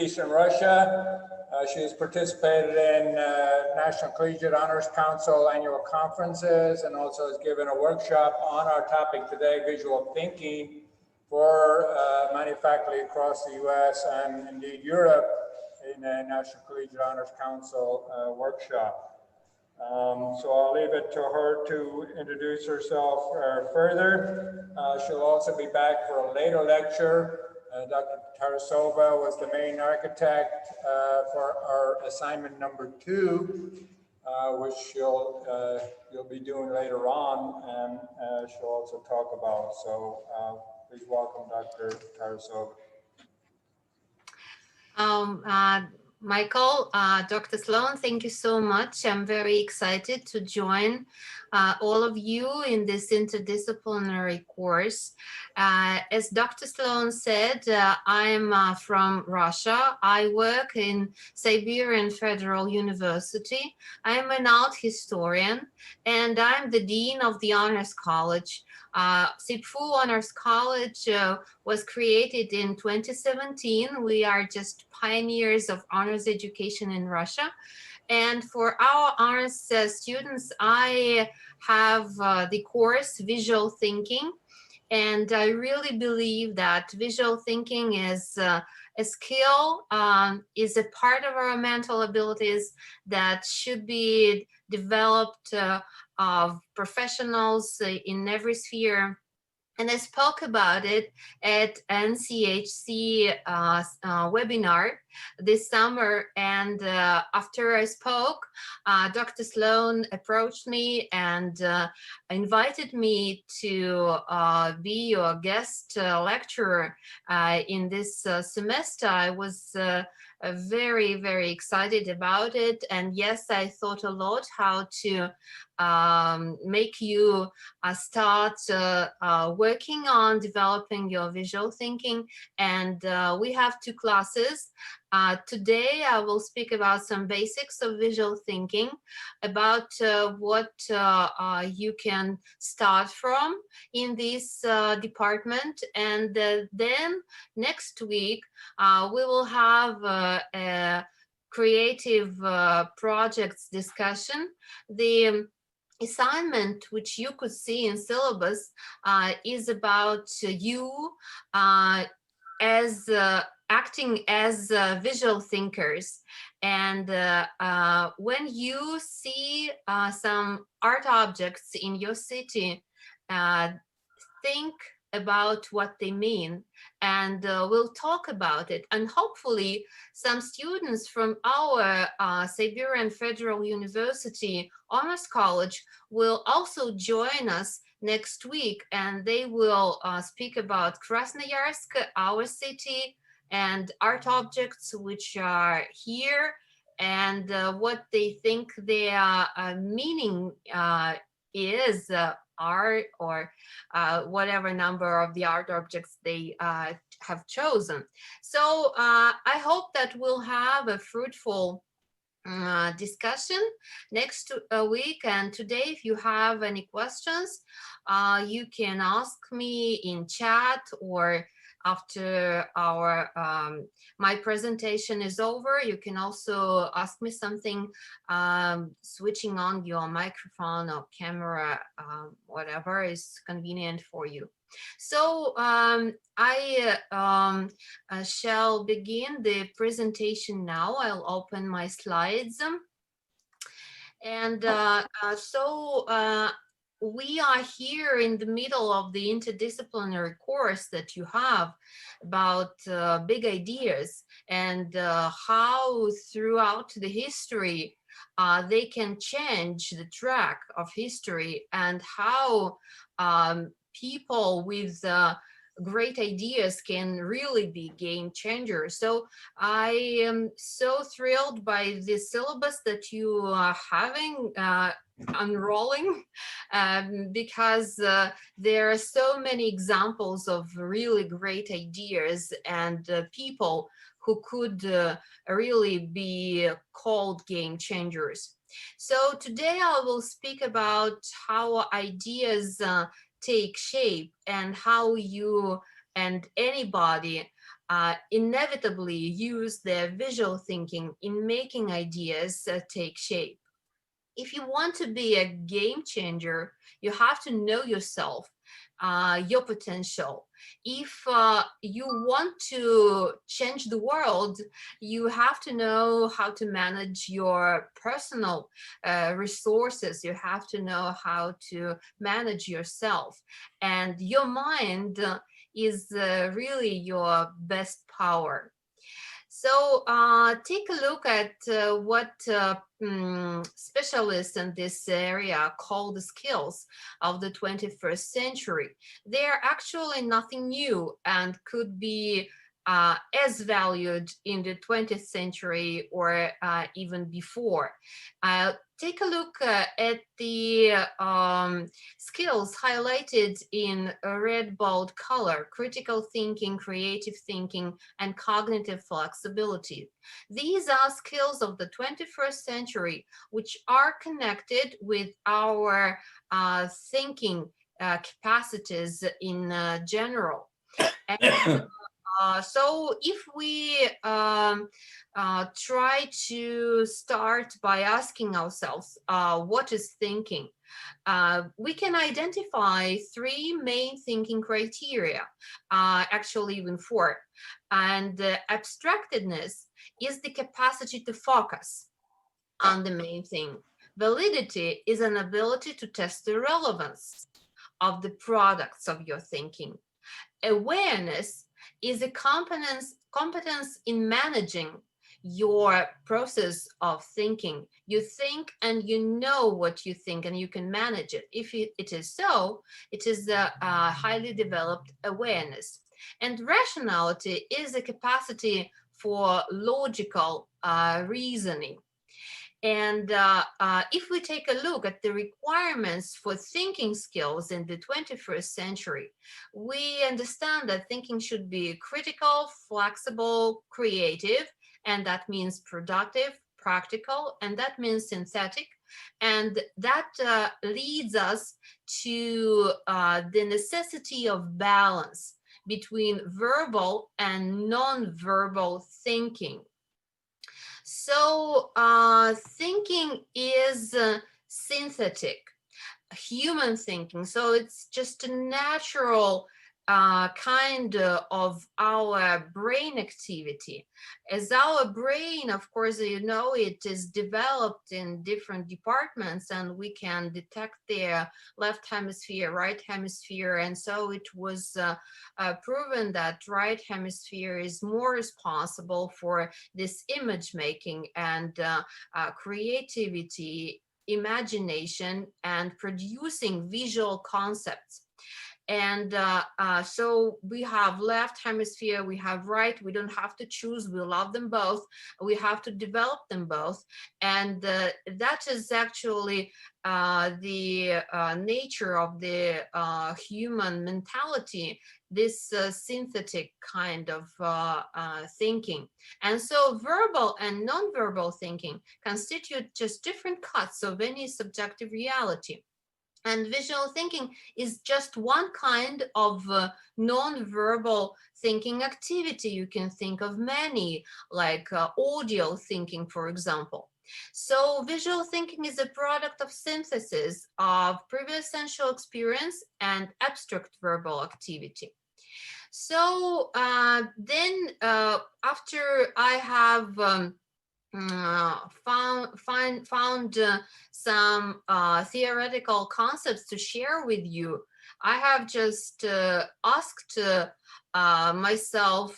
East in Russia. She has participated in National Collegiate Honors Council annual conferences and also has given a workshop on our topic today, visual thinking, for many faculty across the US and indeed Europe in a National Collegiate Honors Council workshop. So I'll leave it to her to introduce herself further. She'll also be back for a later lecture. Dr. Tarasova was the main architect for our assignment number 2, which you'll be doing later on, and she'll also talk about. So please welcome Dr. Tarasova. Michael, Dr. Sloan, thank you so much. I'm very excited to join all of you in this interdisciplinary course. As Dr. Sloan said, I'm from Russia. I work in Siberian Federal University. I'm an art historian, and I'm the Dean of the Honors College. SibFU Honors College was created in 2017. We are just pioneers of honors education in Russia. And for our honors students, I have the course Visual Thinking. And I really believe that visual thinking is a skill, is a part of our mental abilities that should be developed of professionals in every sphere. And I spoke about it at NCHC webinar this summer. And after I spoke, Dr. Sloan approached me and invited me to be your guest lecturer in this semester. I was very, very excited about it. And yes, I thought a lot how to make you start working on developing your visual thinking. And we have 2 classes. Today, I will speak about some basics of visual thinking, about what you can start from in this department. And then next week, we will have a creative projects discussion. The assignment, which you could see in syllabus, is about you as acting as visual thinkers. And when you see some art objects in your city, think about what they mean, and we'll talk about it. And hopefully some students from our Siberian Federal University Honors College will also join us next week, and they will speak about Krasnoyarsk, our city, and art objects which are here, and what they think their meaning is, art, or whatever number of the art objects they have chosen. So I hope that we'll have a fruitful discussion next week. And today, if you have any questions, you can ask me in chat, or after our my presentation is over, you can also ask me something, switching on your microphone or camera, whatever is convenient for you. So I shall begin the presentation now. I'll open my slides. And we are here in the middle of the interdisciplinary course that you have about big ideas, and how throughout the history they can change the track of history, and how people with great ideas can really be game changers. So I am so thrilled by the syllabus that you are having unrolling, because there are so many examples of really great ideas and people who could really be called game changers. So today I will speak about how ideas take shape, and how you and anybody inevitably use their visual thinking in making ideas take shape. If you want to be a game changer, you have to know yourself, your potential. If you want to change the world, you have to know how to manage your personal resources. You have to know how to manage yourself. And your mind is really your best power. So take a look at what specialists in this area call the skills of the 21st century. They are actually nothing new and could be as valued in the 20th century or even before. Take a look at the skills highlighted in a red bold color: critical thinking, creative thinking, and cognitive flexibility. These are skills of the 21st century, which are connected with our thinking capacities in general. And so if we try to start by asking ourselves, what is thinking? We can identify three main thinking criteria, actually even four. And abstractedness is the capacity to focus on the main thing. Validity is an ability to test the relevance of the products of your thinking. Awareness is a competence in managing your process of thinking. You think and you know what you think and you can manage it. If it is so, it is a highly developed awareness. And rationality is a capacity for logical reasoning. And if we take a look at the requirements for thinking skills in the 21st century, we understand that thinking should be critical, flexible, creative, and that means productive, practical, and that means synthetic. And that leads us to the necessity of balance between verbal and non-verbal thinking. So thinking is synthetic, human thinking. So it's just a natural kind of our brain activity. As our brain, of course, you know, it is developed in different departments and we can detect their left hemisphere, right hemisphere. And so it was proven that right hemisphere is more responsible for this image making and creativity, imagination, and producing visual concepts. And so we have left hemisphere, we have right, we don't have to choose, we love them both, we have to develop them both. And that is actually the nature of the human mentality, this synthetic kind of thinking. And so verbal and non-verbal thinking constitute just different cuts of any subjective reality. And visual thinking is just one kind of non-verbal thinking activity. You can think of many, like audio thinking, for example. So visual thinking is a product of synthesis of previous sensual experience and abstract verbal activity. So then after I have found some theoretical concepts to share with you, I have just asked myself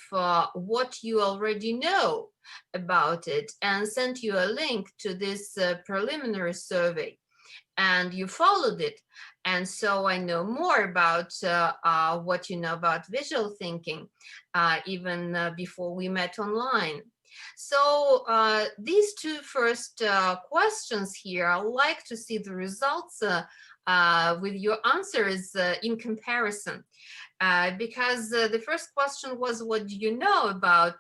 what you already know about it and sent you a link to this preliminary survey, and you followed it. And so I know more about what you know about visual thinking, even before we met online. So these two first questions here, I like to see the results with your answers in comparison. because the first question was, what do you know about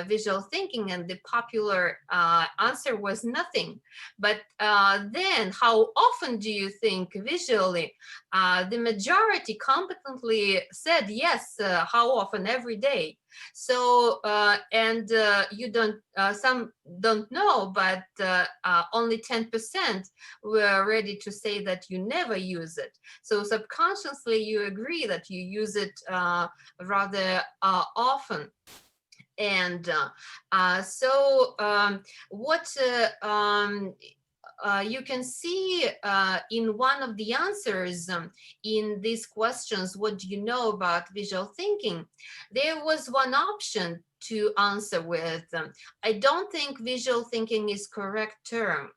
visual thinking? And the popular answer was nothing. But then, how often do you think visually? The majority competently said yes. How often? Every day. So you don't, some don't know, but only 10% were ready to say that you never use it. So subconsciously you agree that you use it rather often. And what you can see in one of the answers in these questions, what do you know about visual thinking? There was one option to answer with, I don't think visual thinking is correct term.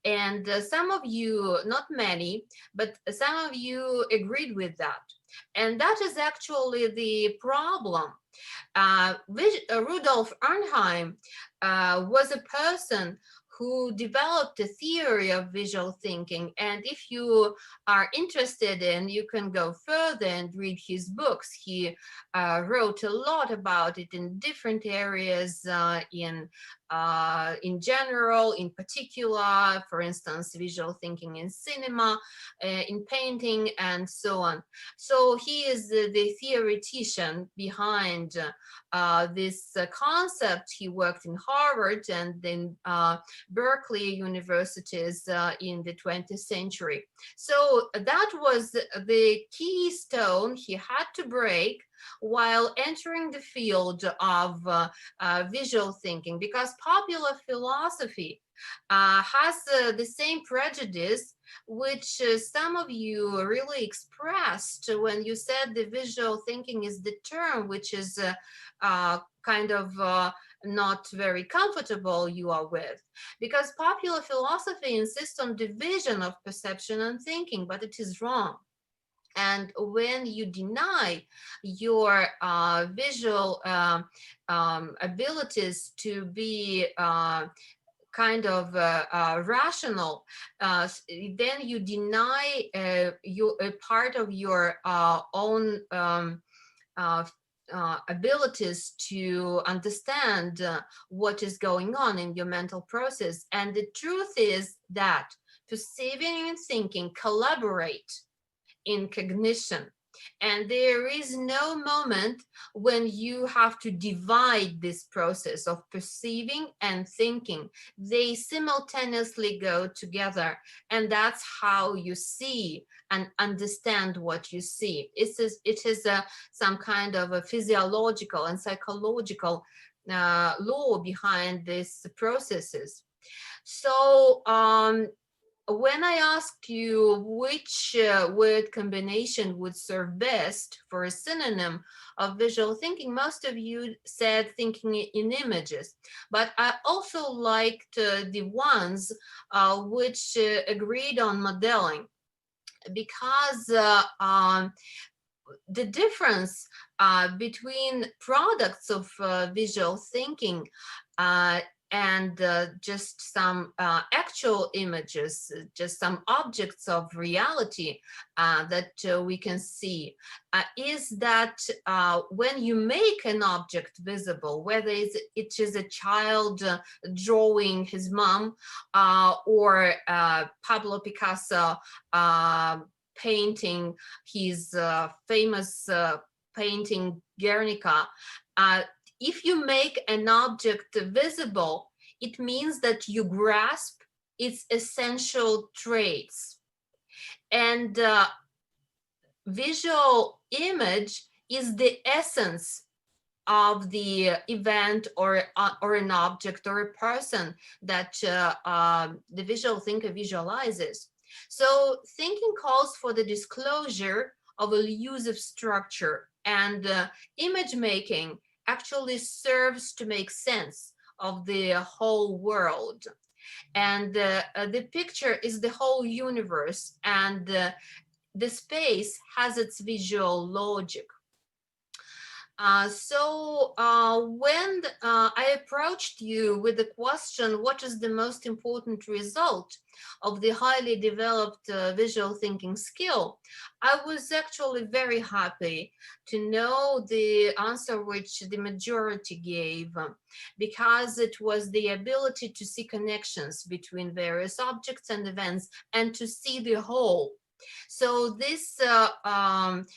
And some of you, not many, but some of you agreed with that. And that is actually the problem. Rudolf Arnheim was a person who developed a theory of visual thinking. And if you are interested in, you can go further and read his books. He wrote a lot about it in different areas, in general, in particular, for instance, visual thinking in cinema, in painting, and so on. So he is the theoretician behind this concept. He worked in Harvard and in Berkeley universities in the 20th century. So that was the keystone he had to break while entering the field of visual thinking, because popular philosophy has the same prejudice which some of you really expressed when you said the visual thinking is the term which is kind of not very comfortable you are with, because popular philosophy insists on division of perception and thinking, but it is wrong. And when you deny your visual abilities to be kind of rational, then you deny a part of your own abilities to understand what is going on in your mental process. And the truth is that perceiving and thinking collaborate in cognition. And there is no moment when you have to divide this process of perceiving and thinking. They simultaneously go together. And that's how you see and understand what you see. It is some kind of a physiological and psychological law behind these processes. So when I asked you which word combination would serve best for a synonym of visual thinking, most of you said thinking in images. But I also liked the ones which agreed on modeling, because the difference between products of visual thinking and just some actual images, just some objects of reality that we can see, is that when you make an object visible, whether it is a child drawing his mom or Pablo Picasso painting his famous painting Guernica, if you make an object visible, it means that you grasp its essential traits. And visual image is the essence of the event or an object or a person that the visual thinker visualizes. So thinking calls for the disclosure of elusive structure, and image making actually serves to make sense of the whole world. And the picture is the whole universe, and the space has its visual logic. When I approached you with the question, what is the most important result of the highly developed visual thinking skill, I was actually very happy to know the answer which the majority gave, because it was the ability to see connections between various objects and events and to see the whole. So this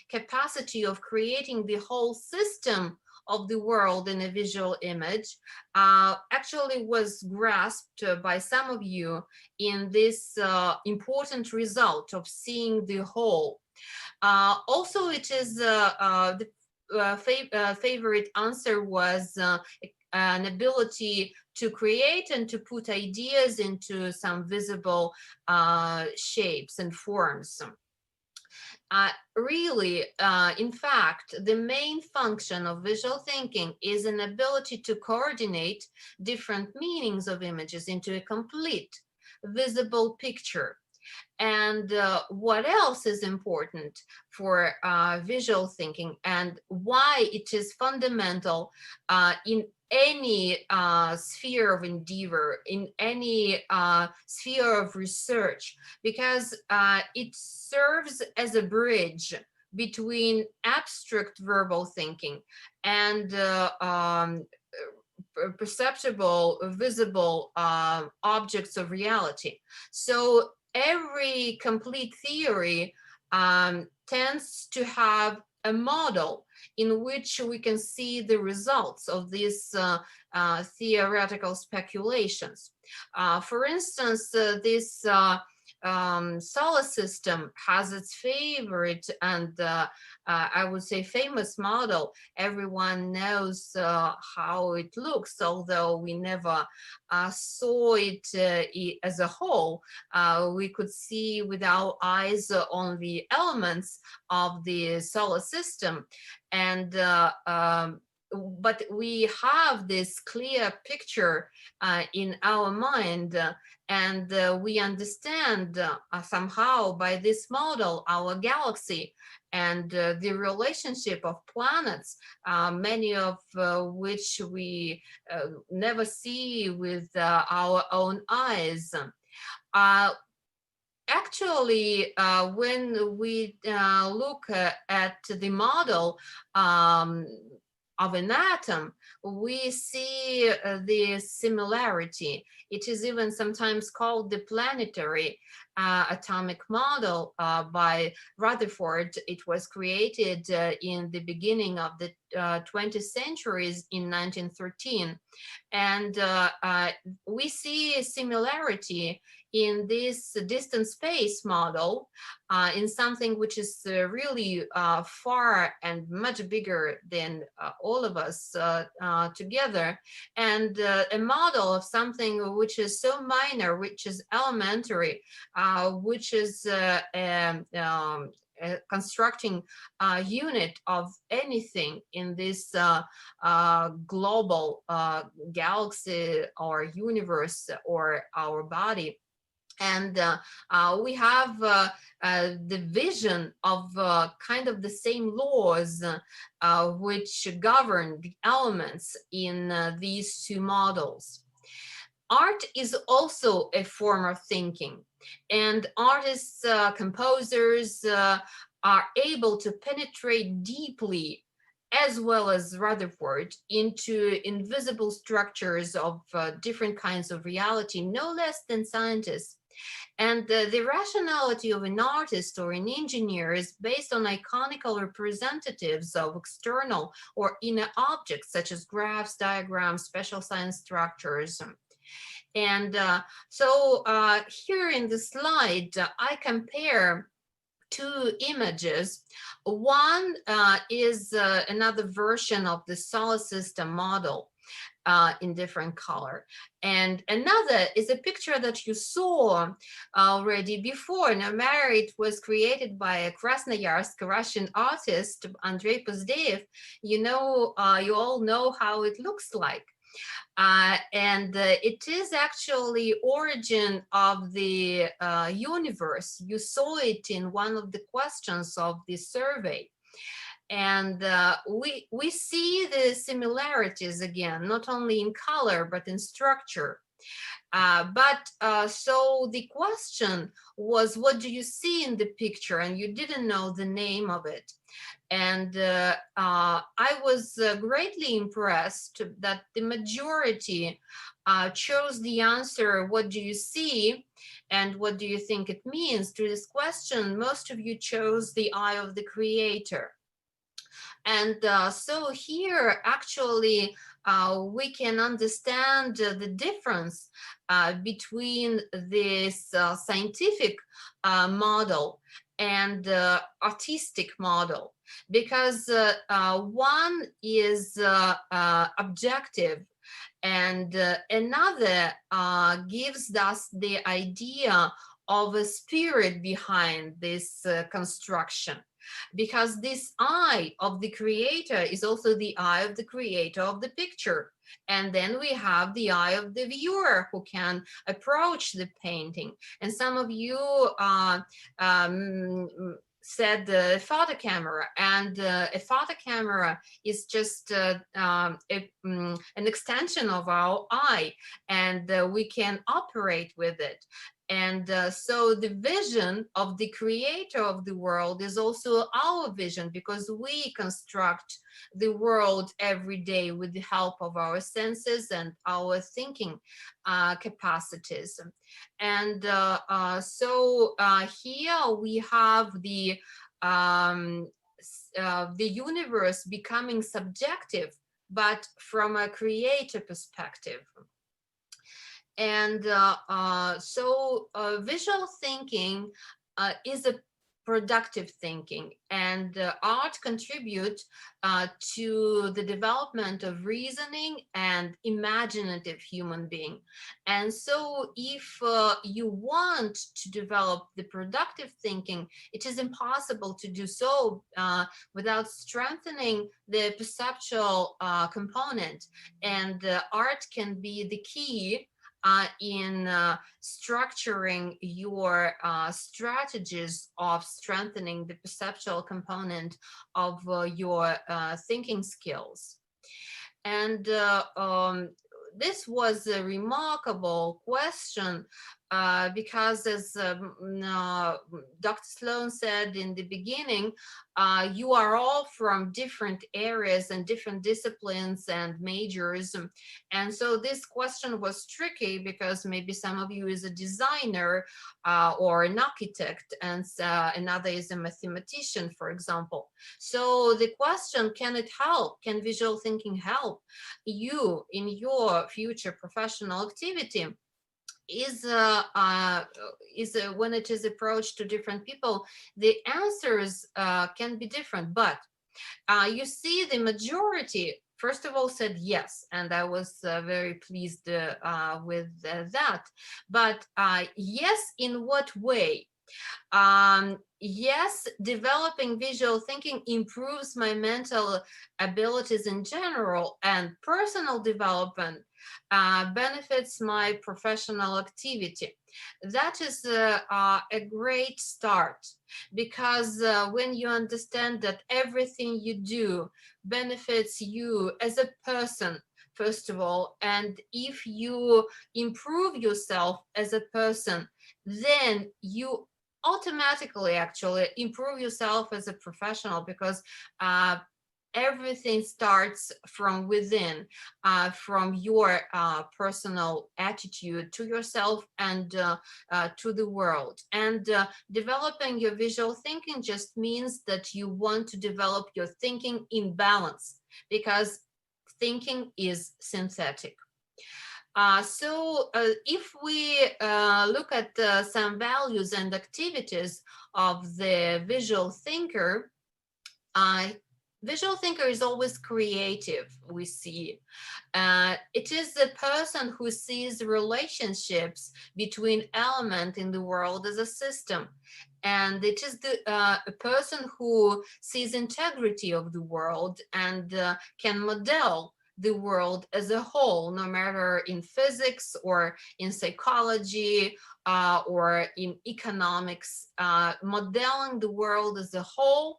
capacity of creating the whole system of the world in a visual image actually was grasped by some of you in this important result of seeing the whole. Also, it is the favorite answer was an ability to create and to put ideas into some visible shapes and forms. Really, in fact, the main function of visual thinking is an ability to coordinate different meanings of images into a complete visible picture. And what else is important for visual thinking and why it is fundamental in any sphere of endeavor, in any sphere of research, because it serves as a bridge between abstract verbal thinking and perceptible, visible objects of reality. So every complete theory tends to have a model in which we can see the results of these theoretical speculations. For instance, this solar system has its favorite and I would say famous model. Everyone knows how it looks, although we never saw it as a whole. We could see with our eyes only elements of the solar system. And but we have this clear picture in our mind, and we understand somehow by this model our galaxy and the relationship of planets, many of which we never see with our own eyes. Actually, when we look at the model of an atom, we see the similarity. It is even sometimes called the planetary atomic model by Rutherford. It was created in the beginning of the 20th centuries in 1913. And we see a similarity in this distant space model in something which is really far and much bigger than all of us together, and a model of something which is so minor, which is elementary, which is constructing unit of anything in this global galaxy or universe or our body. And we have the vision of kind of the same laws which govern the elements in these two models. Art is also a form of thinking, and artists, composers are able to penetrate deeply, as well as Rutherford, into invisible structures of different kinds of reality, no less than scientists. And the rationality of an artist or an engineer is based on iconical representatives of external or inner objects, such as graphs, diagrams, special science structures. And so here in the slide, I compare two images. One is another version of the solar system model in different color. And another is a picture that you saw already before. No matter it was created by a Krasnoyarsk Russian artist, Andrei Pozdeyev, you all know how it looks like. And it is actually origin of the universe. You saw it in one of the questions of the survey. And we see the similarities again, not only in color, but in structure. So the question was, what do you see in the picture? And you didn't know the name of it. And I was greatly impressed that the majority chose the answer, what do you see? And what do you think it means? To this question, most of you chose the eye of the creator. And so here, actually, we can understand the difference between this scientific model and artistic model, because one is objective, and another gives us the idea of a spirit behind this construction. Because this eye of the creator is also the eye of the creator of the picture. And then we have the eye of the viewer who can approach the painting. And some of you said the photo camera, and a photo camera is just an extension of our eye, and we can operate with it. And so the vision of the creator of the world is also our vision, because we construct the world every day with the help of our senses and our thinking capacities. And so here we have the universe becoming subjective, but from a creator perspective. And so visual thinking is a productive thinking, and art contributes to the development of reasoning and imaginative human being. And so if you want to develop the productive thinking, it is impossible to do so without strengthening the perceptual component, and art can be the key in structuring your strategies of strengthening the perceptual component of your thinking skills. And this was a remarkable question because, as Dr. Sloan said in the beginning, you are all from different areas and different disciplines and majors. And so this question was tricky because maybe some of you is a designer or an architect, and another is a mathematician, for example. So the question, can it help? Can visual thinking help you in your future professional activity? Is when it is approached to different people, the answers can be different. But you see, the majority, first of all, said yes, and I was very pleased with that. But yes, in what way? Yes, developing visual thinking improves my mental abilities in general, and personal development benefits my professional activity. That is a great start, because when you understand that everything you do benefits you as a person, first of all, and if you improve yourself as a person, then you automatically actually improve yourself as a professional, because everything starts from within, from your personal attitude to yourself and to the world. And developing your visual thinking just means that you want to develop your thinking in balance, because thinking is synthetic. So if we look at some values and activities of the visual thinker, visual thinker is always creative, we see. It is the person who sees relationships between elements in the world as a system. And it is a person who sees integrity of the world and can model the world as a whole, no matter in physics or in psychology or in economics. Modeling the world as a whole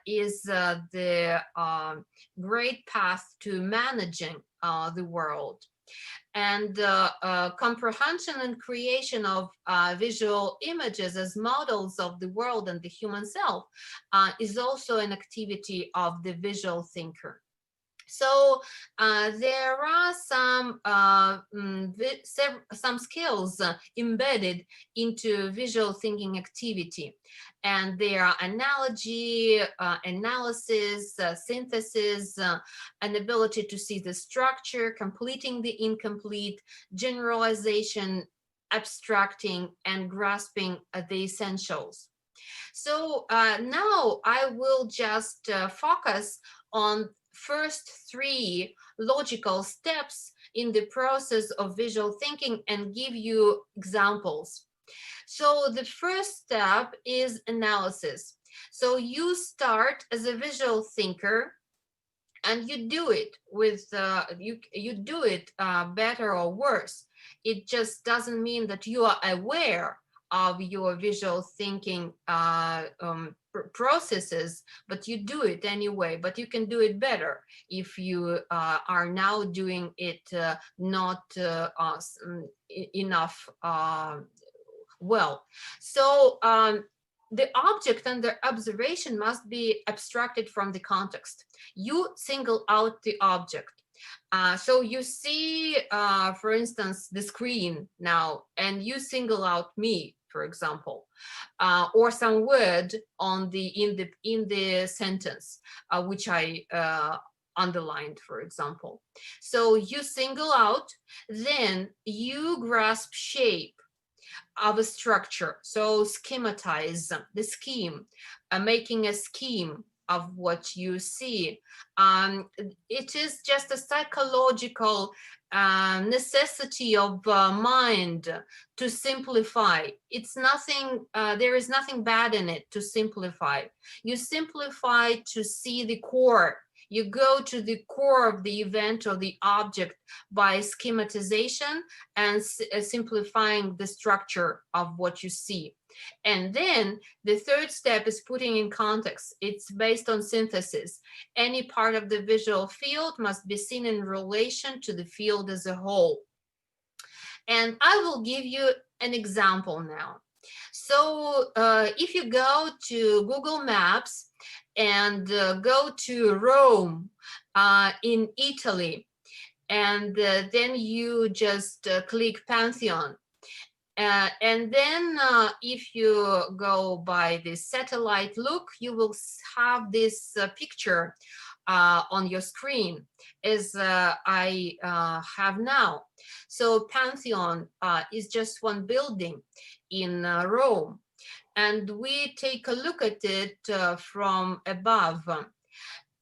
is the great path to managing the world. And comprehension and creation of visual images as models of the world and the human self is also an activity of the visual thinker. So there are some skills embedded into visual thinking activity, and they are analogy, analysis, synthesis, an ability to see the structure, completing the incomplete, generalization, abstracting, and grasping the essentials. So now I will just focus on first three logical steps in the process of visual thinking and give you examples. So the first step is analysis. So you start as a visual thinker and you do it with you do it better or worse. It just doesn't mean that you are aware of your visual thinking processes, but you do it anyway. But you can do it better if you are now doing it not enough well. So the object under observation must be abstracted from the context. You single out the object. So you see, for instance, the screen now, and you single out me, for example, or some word on in the sentence, which I underlined, for example. So you single out, then you grasp shape of a structure. So schematize the scheme, making a scheme of what you see. It is just a psychological necessity of mind to simplify. It's nothing, there is nothing bad in it to simplify. You simplify to see the core. You go to the core of the event or the object by schematization and simplifying the structure of what you see. And then the third step is putting in context. It's based on synthesis. Any part of the visual field must be seen in relation to the field as a whole. And I will give you an example now. So if you go to Google Maps and go to Rome in Italy, and then you just click Pantheon. And then if you go by the satellite look, you will have this picture on your screen as I have now. So Pantheon is just one building in Rome. And we take a look at it from above.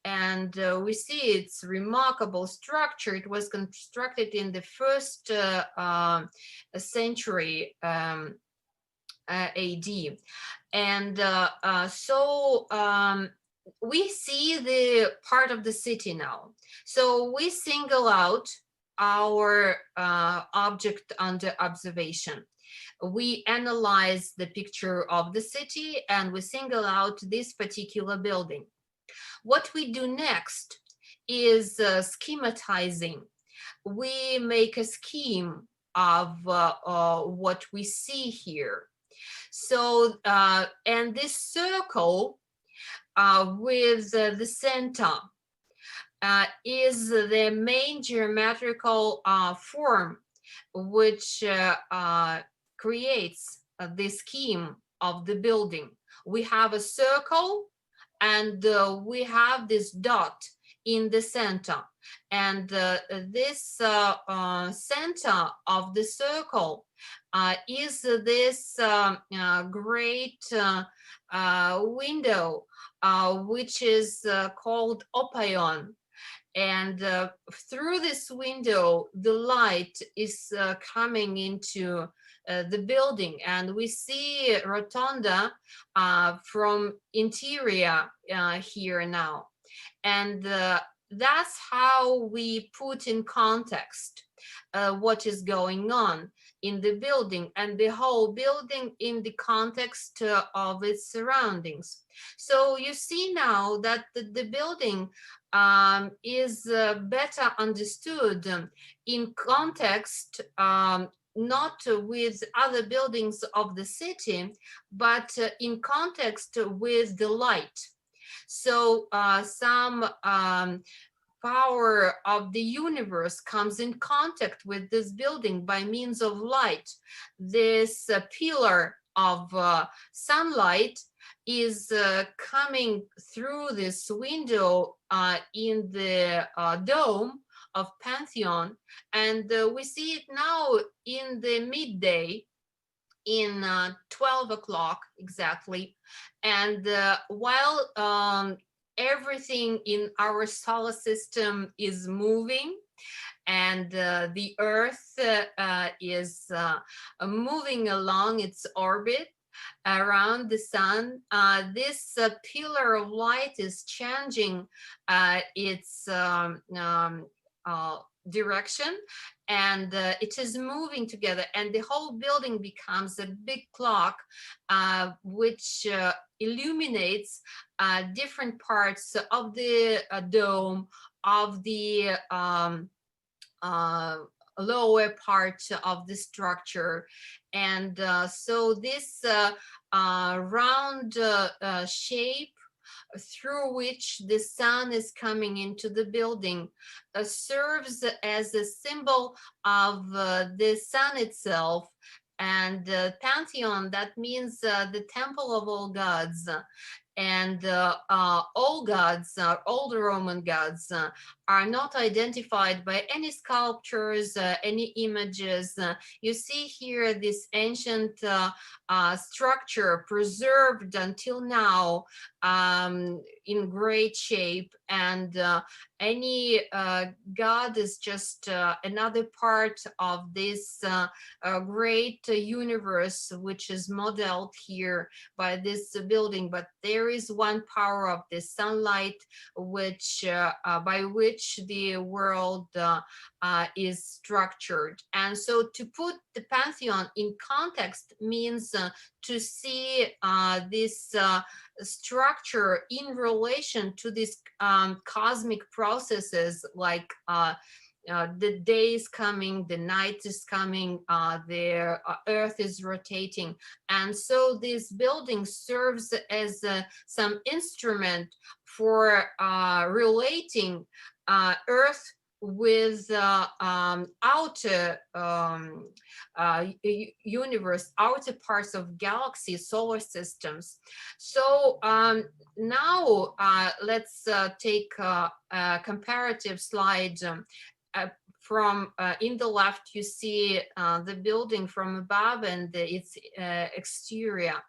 And we see its remarkable structure. It was constructed in the first century AD. And so we see the part of the city now. So we single out our object under observation. We analyze the picture of the city and we single out this particular building. What we do next is schematizing. We make a scheme of what we see here. So, and this circle with the center is the main geometrical form which creates the scheme of the building. We have a circle and we have this dot in the center. And this center of the circle is this great window, which is called opaion. And through this window, the light is coming into the building, and we see rotunda from interior here now. And that's how we put in context what is going on in the building, and the whole building in the context of its surroundings. So you see now that the building is better understood in context, not with other buildings of the city, but in context with the light. So some power of the universe comes in contact with this building by means of light. This pillar of sunlight is coming through this window in the dome of Pantheon, and we see it now in the midday, in 12 o'clock exactly. And while everything in our solar system is moving, and the Earth is moving along its orbit around the sun, this pillar of light is changing its direction, and it is moving together, and the whole building becomes a big clock which illuminates different parts of the dome, of the lower part of the structure. And so this round shape through which the sun is coming into the building serves as a symbol of the sun itself. And Pantheon, that means the temple of all gods. And all gods, all the Roman gods, are not identified by any sculptures, any images. You see here this ancient structure preserved until now in great shape, and any god is just another part of this great universe which is modeled here by this building. But there is one power of the sunlight which by which the world is structured. And so to put the Pantheon in context means to see this structure in relation to these cosmic processes, like the day is coming, the night is coming, the earth is rotating. And so this building serves as some instrument for relating earth with outer universe, outer parts of galaxies, solar systems. So now let's take a comparative slide. From in the left, you see the building from above and its exterior.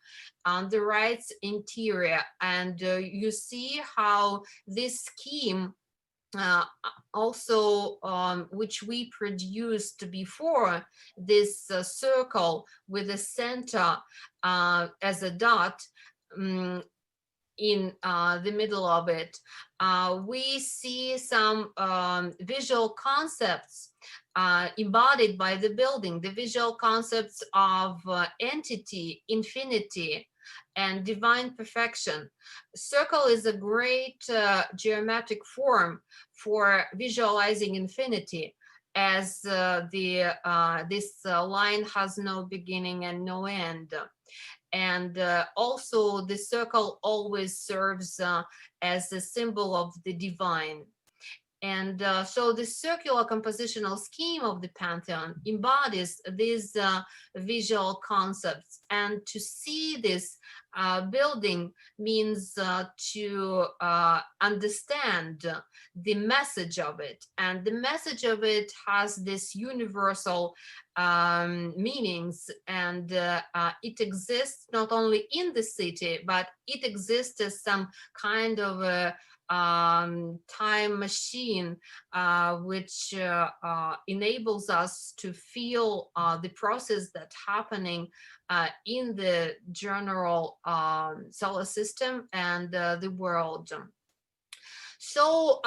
On the right, interior. And you see how this scheme also which we produced before, this circle with the center as a dot in the middle of it, we see some visual concepts embodied by the building, the visual concepts of entity, infinity, and divine perfection. Circle is a great geometric form for visualizing infinity, as this line has no beginning and no end. And also the circle always serves as a symbol of the divine. And so the circular compositional scheme of the Pantheon embodies these visual concepts. And to see this building means to understand the message of it. And the message of it has this universal meanings, and it exists not only in the city, but it exists as some kind of a time machine which enables us to feel the process that's happening in the general solar system and the world. So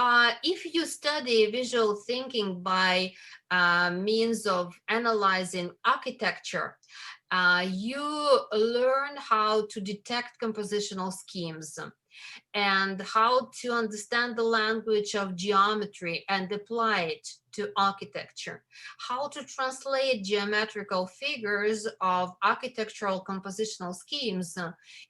if you study visual thinking by means of analyzing architecture, you learn how to detect compositional schemes and how to understand the language of geometry and apply it to architecture, how to translate geometrical figures of architectural compositional schemes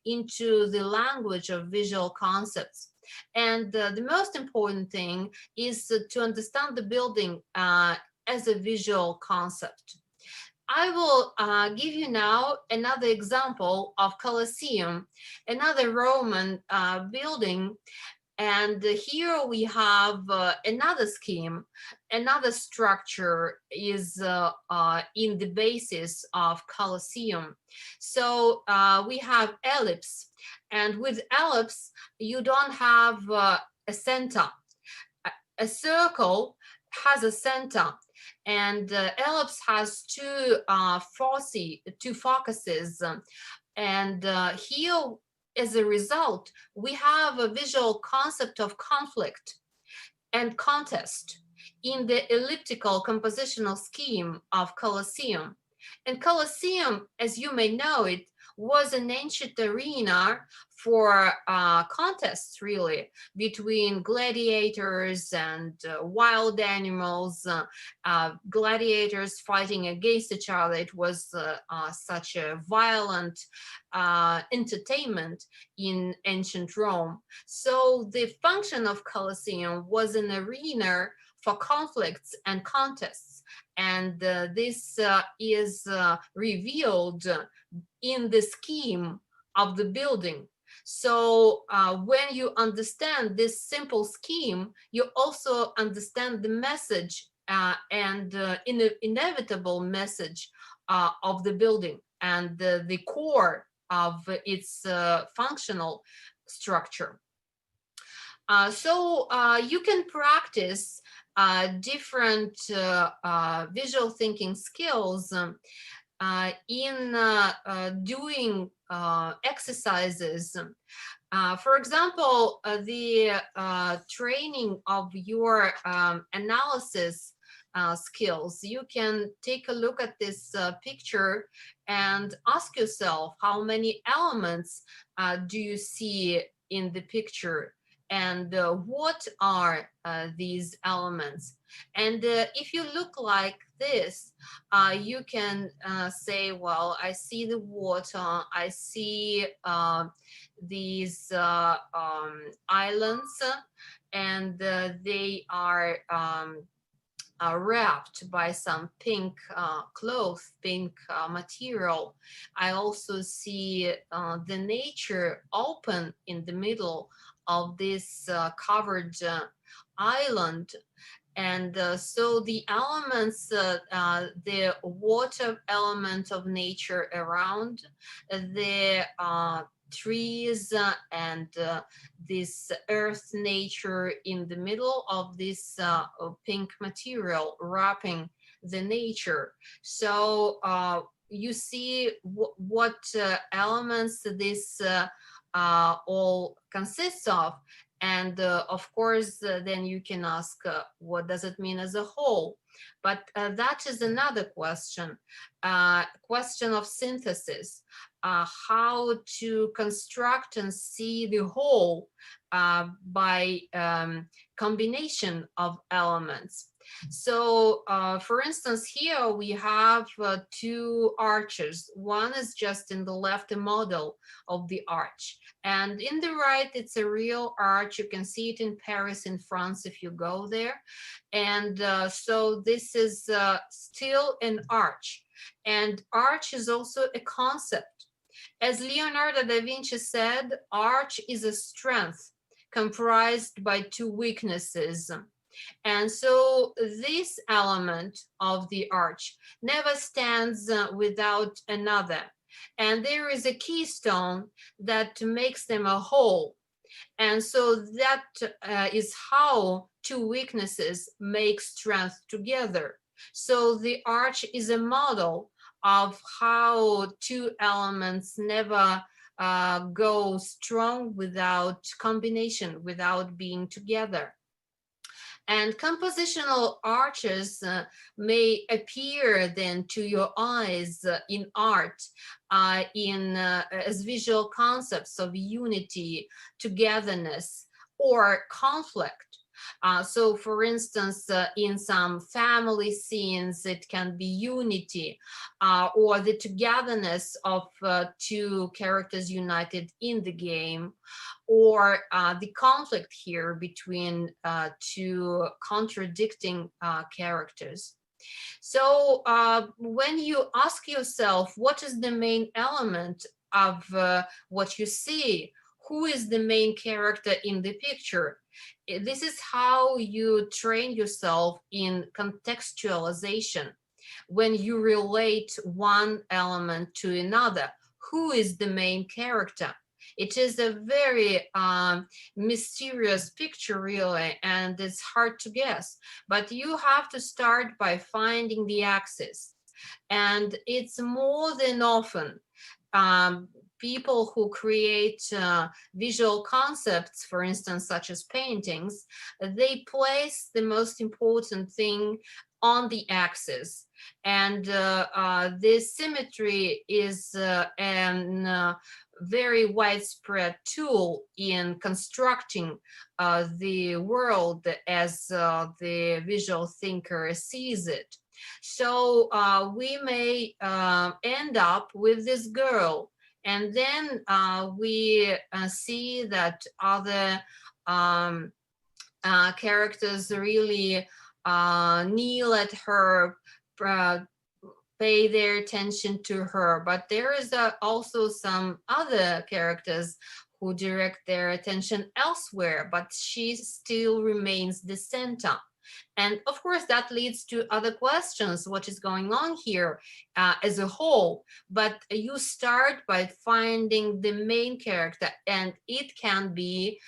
into the language of visual concepts. And the most important thing is to understand the building as a visual concept. I will give you now another example of Coliseum, another Roman building. And here we have another scheme, another structure is in the basis of Coliseum. So we have ellipse, and with ellipse, you don't have a center. A circle has a center, and ellipse has two focuses, and here, as a result, we have a visual concept of conflict and contest in the elliptical compositional scheme of Coliseum. And Coliseum, as you may know it, was an ancient arena for contests, really, between gladiators and wild animals, gladiators fighting against each other. It was such a violent entertainment in ancient Rome. So the function of Colosseum was an arena for conflicts and contests. And this is revealed in the scheme of the building. So when you understand this simple scheme, you also understand the message and inevitable message of the building and the core of its functional structure. So you can practice different visual thinking skills in doing exercises. For example, the training of your analysis skills. You can take a look at this picture and ask yourself, how many elements do you see in the picture? And what are these elements? And if you look like this, you can say, well, I see the water, I see these islands, and they are wrapped by some pink cloth, pink material. I also see the nature open in the middle of this covered island. And so the elements, the water element of nature around, the trees and this earth nature in the middle of this pink material wrapping the nature. So you see what elements this all consists of. And of course, then you can ask, what does it mean as a whole? But that is another question, question of synthesis, how to construct and see the whole by combination of elements. So, for instance, here we have two arches. One is just in the left, a model of the arch. And in the right, it's a real arch. You can see it in Paris, in France, if you go there. And so this is still an arch. And arch is also a concept. As Leonardo da Vinci said, arch is a strength comprised by two weaknesses. And so this element of the arch never stands without another. And there is a keystone that makes them a whole. And so that is how two weaknesses make strength together. So the arch is a model of how two elements never go strong without combination, without being together. And compositional arches may appear then to your eyes in art, as visual concepts of unity, togetherness, or conflict. So for instance, in some family scenes, it can be unity or the togetherness of two characters united in the game, or the conflict here between two contradicting characters. So when you ask yourself, what is the main element of what you see? Who is the main character in the picture? This is how you train yourself in contextualization. When you relate one element to another, who is the main character? It is a very mysterious picture, really, and it's hard to guess. But you have to start by finding the axis. And it's more than often people who create visual concepts, for instance, such as paintings, they place the most important thing on the axis. And this symmetry is an very widespread tool in constructing the world as the visual thinker sees it. So we may end up with this girl, and then we see that other characters really kneel at her, pay their attention to her. But there is also some other characters who direct their attention elsewhere, but she still remains the center. And of course, that leads to other questions. What is going on here as a whole? But you start by finding the main character, and it can be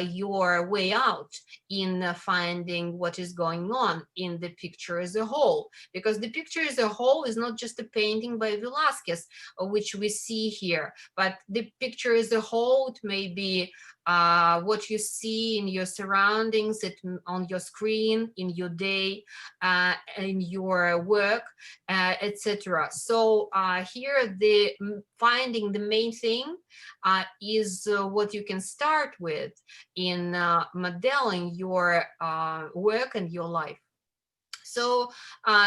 your way out in finding what is going on in the picture as a whole. Because the picture as a whole is not just a painting by Velázquez, which we see here, but the picture as a whole, it may be what you see in your surroundings, on your screen, in your day, in your work, etc. So here, finding the main thing is what you can start with in modeling your work and your life. So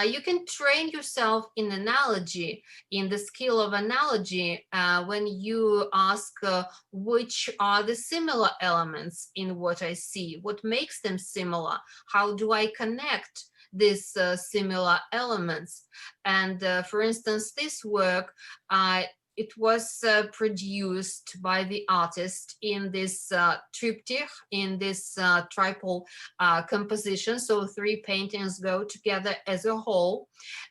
you can train yourself in analogy, in the skill of analogy, when you ask which are the similar elements in what I see, what makes them similar, how do I connect these similar elements. And for instance, this work, it was produced by the artist in this triptych, in this triple composition. So 3 paintings go together as a whole.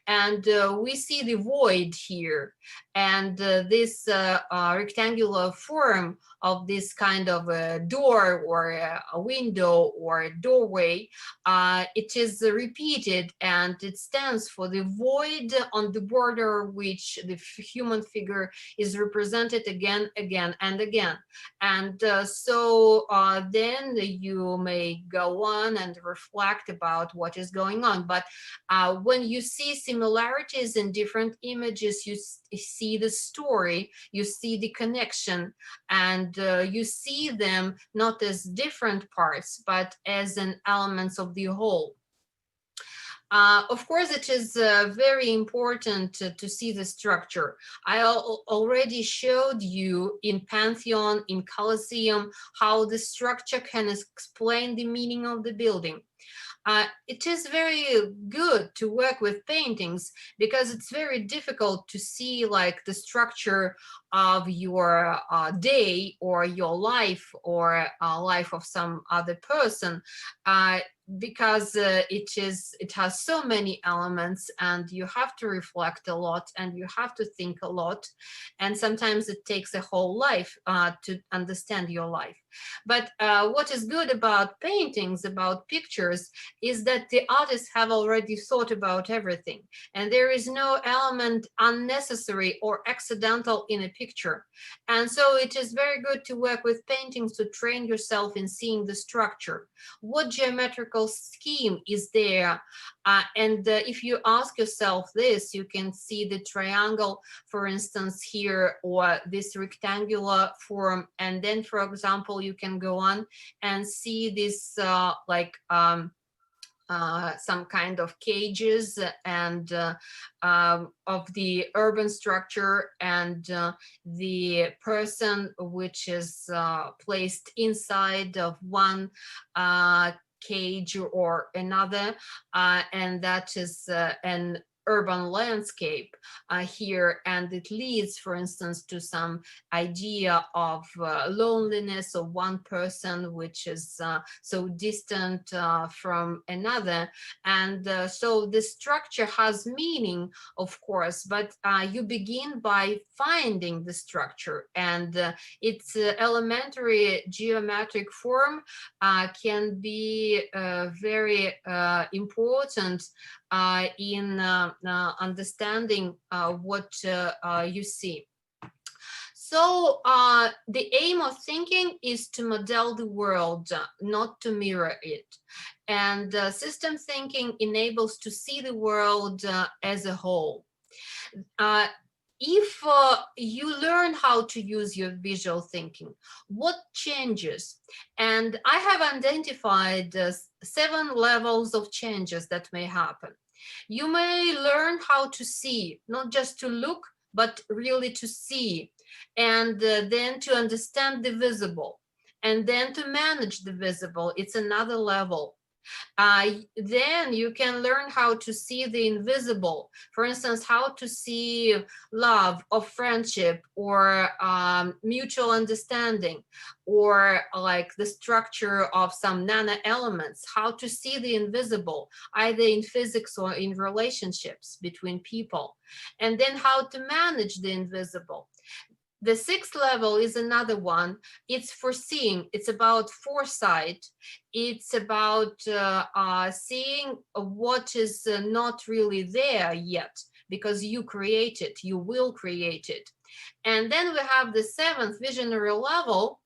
And we see the void here. And this rectangular form of this kind of a door or a window or a doorway, it is repeated, and it stands for the void on the border which the human figure is represented again, and again. And so then you may go on and reflect about what is going on. But when you see similarities in different images, you see the story, you see the connection, and you see them not as different parts, but as an elements of the whole. Of course, it is very important to see the structure. I already showed you in Pantheon, in Coliseum, how the structure can explain the meaning of the building. It is very good to work with paintings because it's very difficult to see like the structure of your day or your life or life of some other person. because it has so many elements, and you have to reflect a lot, and you have to think a lot, and sometimes it takes a whole life to understand your life. But what is good about paintings, about pictures, is that the artists have already thought about everything, and there is no element unnecessary or accidental in a picture. And so it is very good to work with paintings to train yourself in seeing the structure. What geometrical scheme is there? And if you ask yourself this, you can see the triangle, for instance, here, or this rectangular form. And then, for example, you can go on and see this some kind of cages and of the urban structure, and the person which is placed inside of one cage or another, and that is an urban landscape here, and it leads, for instance, to some idea of loneliness of one person which is so distant from another. And so the structure has meaning, of course, but you begin by finding the structure, and its elementary geometric form can be very important in understanding what you see. So the aim of thinking is to model the world, not to mirror it. And system thinking enables to see the world as a whole. If you learn how to use your visual thinking, what changes? And I have identified 7 levels of changes that may happen. You may learn how to see, not just to look, but really to see, and then to understand the visible, and then to manage the visible. It's another level. Then you can learn how to see the invisible. For instance, how to see love or friendship, or mutual understanding, or like the structure of some nano elements, how to see the invisible, either in physics or in relationships between people, and then how to manage the invisible. The 6th level is another one. It's foreseeing. It's about foresight. It's about seeing what is not really there yet, because you create it, you will create it. And then we have the 7th visionary level,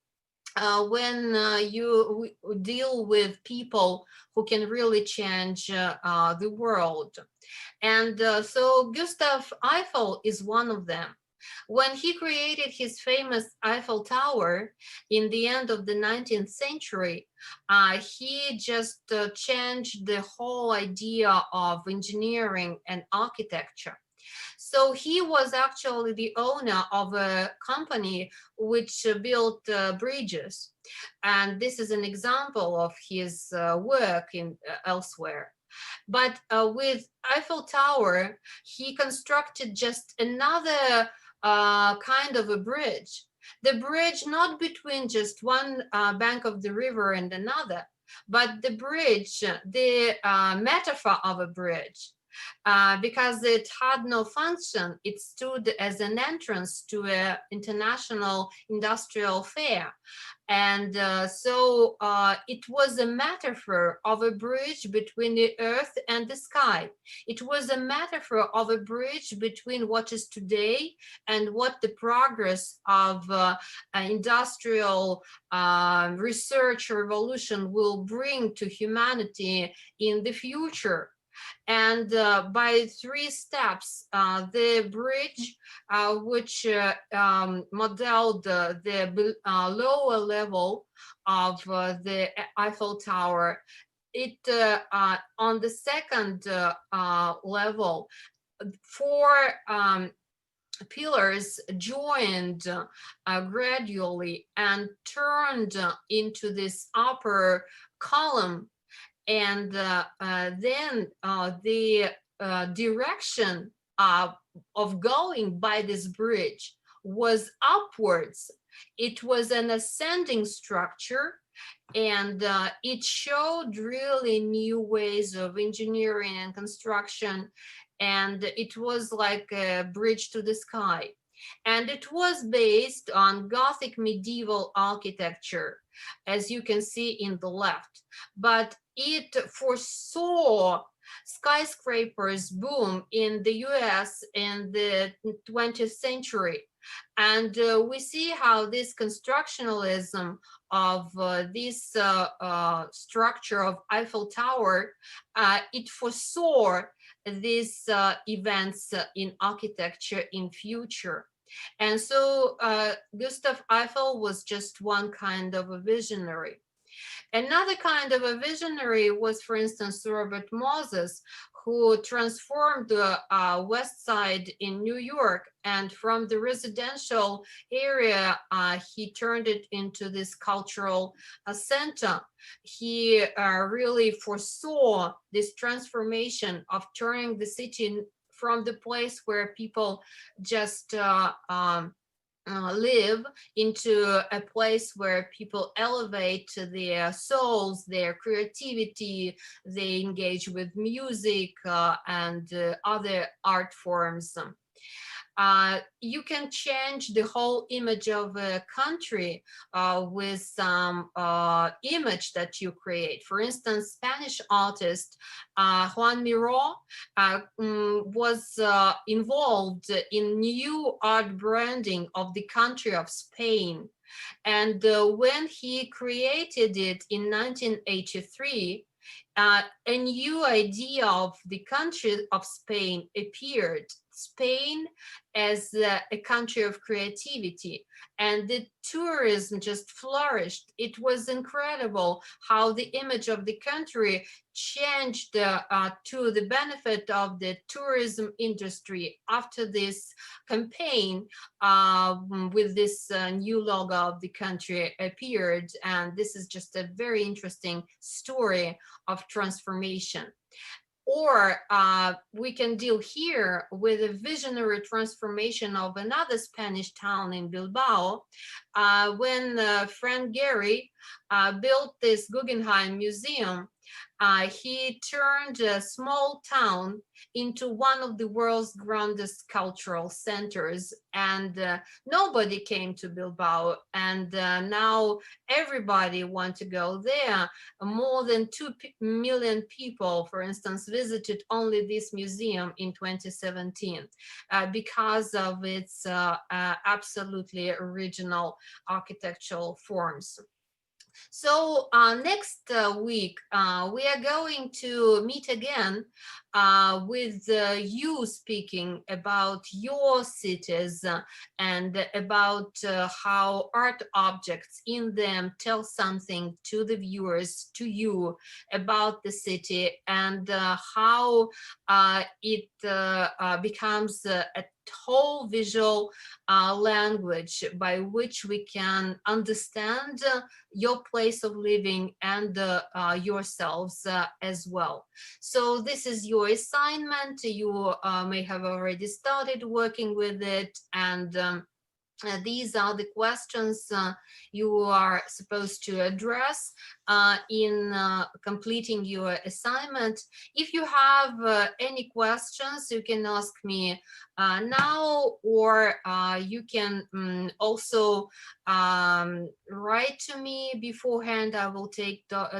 when you deal with people who can really change the world. And so Gustav Eiffel is one of them. When he created his famous Eiffel Tower in the end of the 19th century, he just changed the whole idea of engineering and architecture. So he was actually the owner of a company which built bridges. And this is an example of his work in elsewhere. But with Eiffel Tower, he constructed just another kind of a bridge. The bridge not between just one bank of the river and another, but the bridge, the metaphor of a bridge. Because it had no function, it stood as an entrance to an international industrial fair. And so it was a metaphor of a bridge between the earth and the sky. It was a metaphor of a bridge between what is today and what the progress of industrial research revolution will bring to humanity in the future. And by 3 steps, the bridge, which modeled the lower level of the Eiffel Tower, it on the 2nd level, 4 pillars joined gradually and turned into this upper column. And then the direction of going by this bridge was upwards. It was an ascending structure, And it showed really new ways of engineering and construction. And it was like a bridge to the sky. And it was based on Gothic medieval architecture, as you can see in the left. But it foresaw skyscrapers boom in the US in the 20th century. And we see how this constructionalism of this structure of Eiffel Tower, it foresaw these events in architecture in future. And so Gustav Eiffel was just one kind of a visionary. Another kind of a visionary was, for instance, Robert Moses, who transformed the West Side in New York, and from the residential area, he turned it into this cultural center. He really foresaw this transformation of turning the city from the place where people just live into a place where people elevate their souls, their creativity, they engage with music and other art forms. You can change the whole image of a country with some image that you create. For instance, Spanish artist Juan Miró was involved in new art branding of the country of Spain. And when he created it in 1983, a new idea of the country of Spain appeared. Spain as a country of creativity, and the tourism just flourished. It was incredible how the image of the country changed to the benefit of the tourism industry after this campaign with this new logo of the country appeared. And this is just a very interesting story of transformation. Or we can deal here with a visionary transformation of another Spanish town in Bilbao, when Frank Gehry built this Guggenheim Museum. He turned a small town into one of the world's grandest cultural centers, and nobody came to Bilbao, and now everybody wants to go there. More than 2 million people, for instance, visited only this museum in 2017 because of its absolutely original architectural forms. So next week, we are going to meet again with you speaking about your cities and about how art objects in them tell something to the viewers, to you, about the city, and how it becomes a whole visual language by which we can understand your place of living and yourselves as well. So this is your assignment. You may have already started working with it, and these are the questions you are supposed to address in completing your assignment. If you have any questions, you can ask me now, or you can also write to me beforehand. I will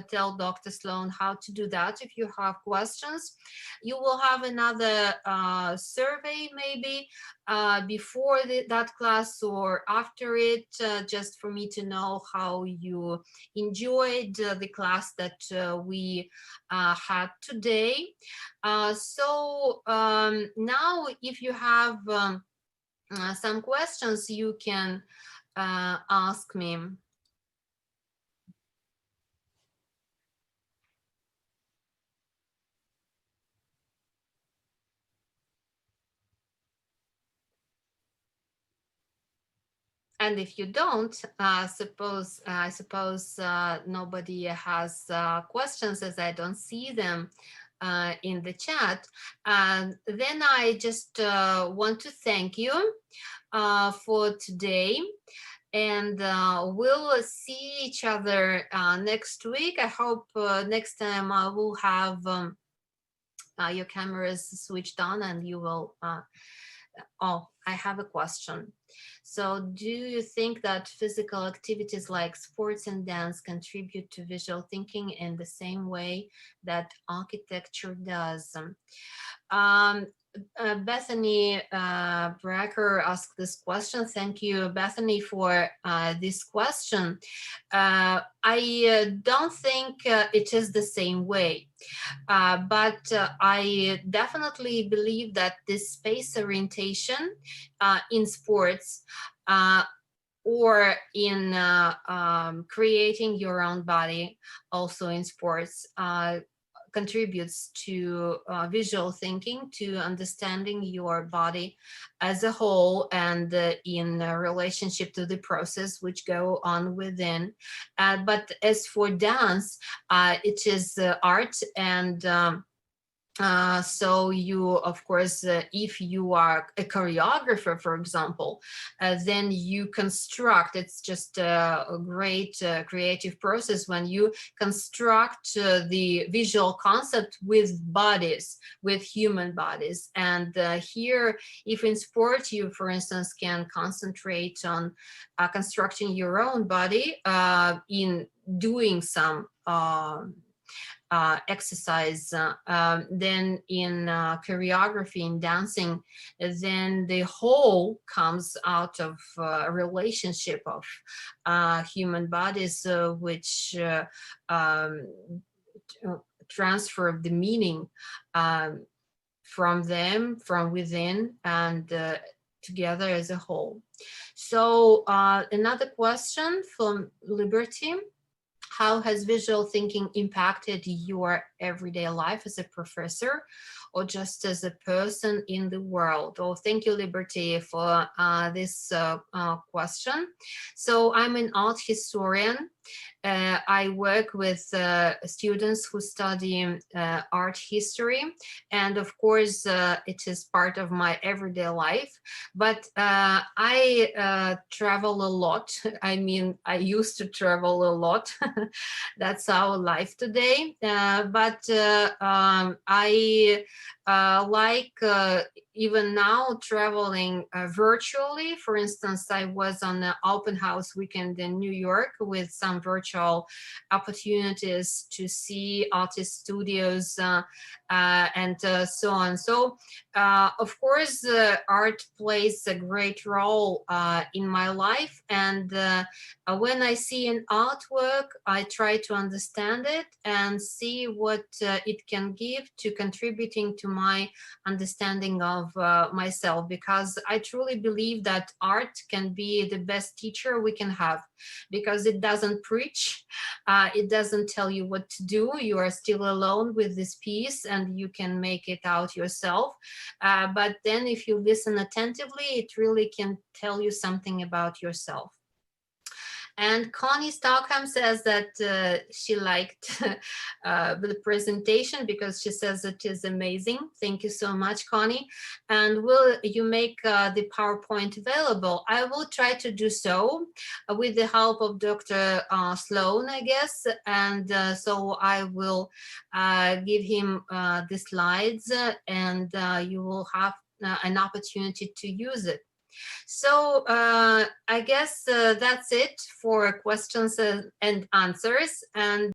tell Dr. Sloan how to do that. If you have questions, you will have another survey maybe before that class or after it, just for me to know how you enjoyed the class that we had today. So now, if you have some questions, you can ask me. And if you don't, I suppose nobody has questions, as I don't see them in the chat. Then I just want to thank you for today. and we'll see each other next week. I hope next time I will have your cameras switched on and you will, oh, I have a question. So do you think that physical activities like sports and dance contribute to visual thinking in the same way that architecture does? Bethany Bracker asked this question. Thank you, Bethany, for this question. I don't think it is the same way, but I definitely believe that this space orientation in sports or in creating your own body, also in sports, contributes to visual thinking, to understanding your body as a whole and in relationship to the process which go on within. But as for dance, it is art, and so you, of course, if you are a choreographer, for example, then you construct, it's just a great creative process when you construct the visual concept with bodies, with human bodies. And here, if in sport, you, for instance, can concentrate on constructing your own body in doing some exercise, then in choreography, in dancing, then the whole comes out of a relationship of human bodies, which transfer the meaning from them, from within, and together as a whole. So another question from Liberty. How has visual thinking impacted your everyday life as a professor or just as a person in the world? Oh, thank you, Liberty, for this question. So I'm an art historian. I work with students who study art history, and of course it is part of my everyday life, but I travel a lot. I mean, I used to travel a lot. That's our life today, but I like even now traveling virtually. For instance, I was on the open house weekend in New York with some virtual opportunities to see artist studios and so on. So of course art plays a great role in my life, and when I see an artwork, I try to understand it and see what it can give to contributing to my understanding of myself, because I truly believe that art can be the best teacher we can have, because it doesn't preach, it doesn't tell you what to do. You are still alone with this piece and you can make it out yourself, but then if you listen attentively, it really can tell you something about yourself. And Connie Stockham says that she liked the presentation because she says it is amazing. Thank you so much, Connie. And will you make the PowerPoint available? I will try to do so with the help of Dr. Sloan, I guess. And so I will give him the slides, and you will have an opportunity to use it. So I guess that's it for questions and answers. And